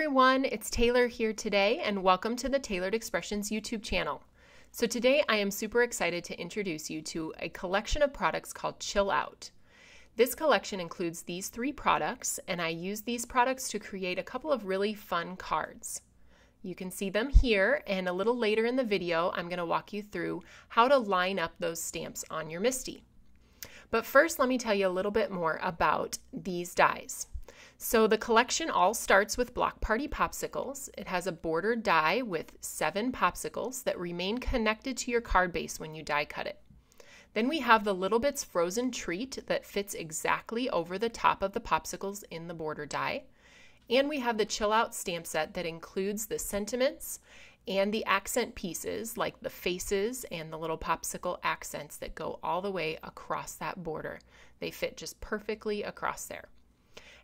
everyone, it's Taylor here today and welcome to the Tailored Expressions YouTube channel. So today I am super excited to introduce you to a collection of products called Chill Out. This collection includes these 3 products and I use these products to create a couple of really fun cards. You can see them here, and a little later in the video I'm going to walk you through how to line up those stamps on your MISTI. But first let me tell you a little bit more about these dies. So the collection all starts with Block Party Popsicles. It has a bordered die with 7 popsicles that remain connected to your card base when you die cut it. Then we have the Little Bits Frozen Treat that fits exactly over the top of the popsicles in the border die. And we have the Chill Out stamp set that includes the sentiments and the accent pieces like the faces and the little popsicle accents that go all the way across that border. They fit just perfectly across there.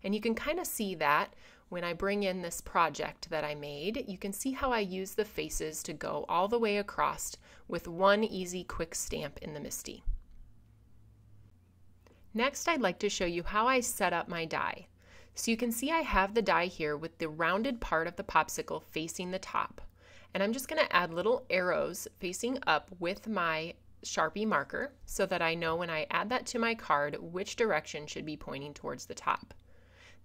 And you can kind of see that when I bring in this project that I made. You can see how I use the faces to go all the way across with one easy quick stamp in the MISTI. Next, I'd like to show you how I set up my die. So you can see I have the die here with the rounded part of the popsicle facing the top. And I'm just going to add little arrows facing up with my Sharpie marker so that I know when I add that to my card which direction should be pointing towards the top.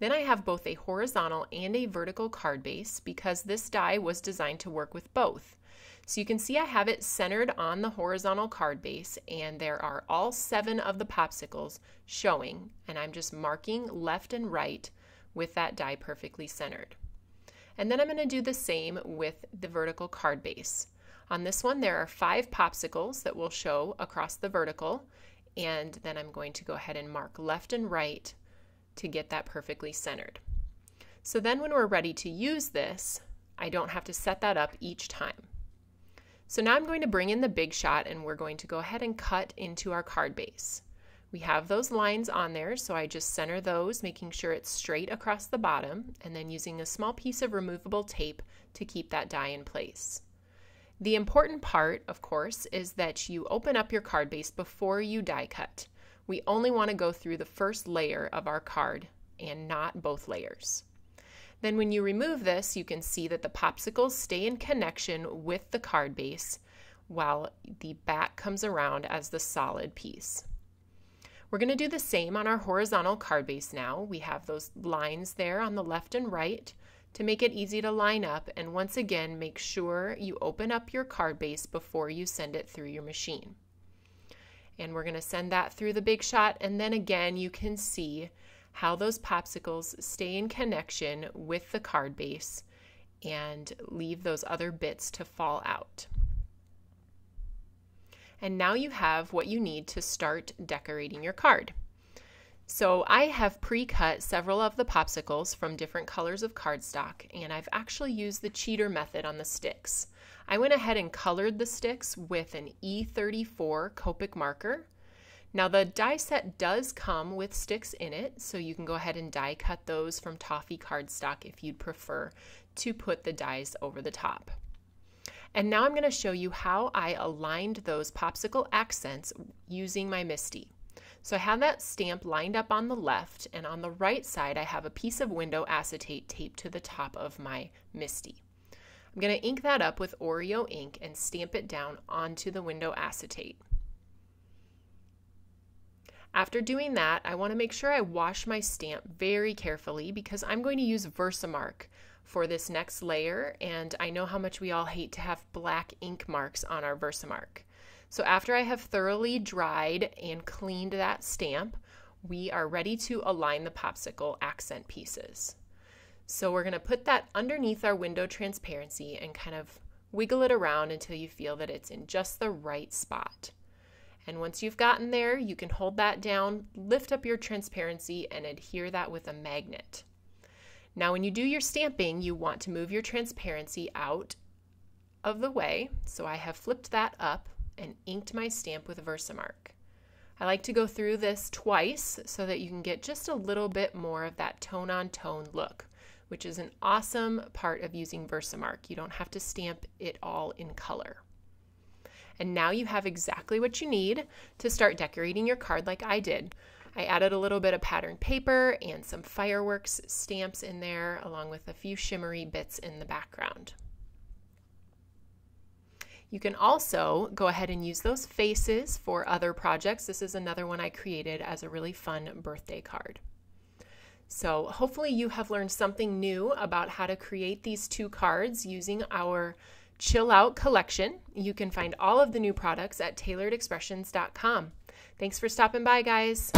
Then I have both a horizontal and a vertical card base because this die was designed to work with both. So you can see I have it centered on the horizontal card base, and there are all 7 of the popsicles showing, and I'm just marking left and right with that die perfectly centered. And then I'm going to do the same with the vertical card base. On this one there are 5 popsicles that will show across the vertical, and then I'm going to go ahead and mark left and right to get that perfectly centered. So then when we're ready to use this, I don't have to set that up each time. So now I'm going to bring in the Big Shot and we're going to go ahead and cut into our card base. We have those lines on there, so I just center those, making sure it's straight across the bottom, and then using a small piece of removable tape to keep that die in place. The important part, of course, is that you open up your card base before you die cut. We only want to go through the first layer of our card and not both layers. Then when you remove this, you can see that the popsicles stay in connection with the card base while the back comes around as the solid piece. We're going to do the same on our horizontal card base now. We have those lines there on the left and right to make it easy to line up, and once again make sure you open up your card base before you send it through your machine. And we're going to send that through the Big Shot, and then again you can see how those popsicles stay in connection with the card base and leave those other bits to fall out. And now you have what you need to start decorating your card. So I have pre-cut several of the popsicles from different colors of cardstock, and I've actually used the cheater method on the sticks. I went ahead and colored the sticks with an E34 Copic marker. Now the die set does come with sticks in it, so you can go ahead and die cut those from toffee cardstock if you'd prefer to put the dies over the top. And now I'm going to show you how I aligned those popsicle accents using my MISTI. So I have that stamp lined up on the left, and on the right side I have a piece of window acetate taped to the top of my MISTI. I'm going to ink that up with Oreo ink and stamp it down onto the window acetate. After doing that, I want to make sure I wash my stamp very carefully because I'm going to use Versamark for this next layer, and I know how much we all hate to have black ink marks on our Versamark. So after I have thoroughly dried and cleaned that stamp, we are ready to align the popsicle accent pieces. So we're going to put that underneath our window transparency and kind of wiggle it around until you feel that it's in just the right spot. And once you've gotten there, you can hold that down, lift up your transparency, and adhere that with a magnet. Now when you do your stamping, you want to move your transparency out of the way. So I have flipped that up and inked my stamp with Versamark. I like to go through this twice so that you can get just a little bit more of that tone-on-tone look, which is an awesome part of using Versamark. You don't have to stamp it all in color. And now you have exactly what you need to start decorating your card like I did. I added a little bit of patterned paper and some fireworks stamps in there, along with a few shimmery bits in the background. You can also go ahead and use those faces for other projects. This is another one I created as a really fun birthday card. So hopefully you have learned something new about how to create these 2 cards using our Chill Out collection. You can find all of the new products at tailoredexpressions.com. Thanks for stopping by, guys.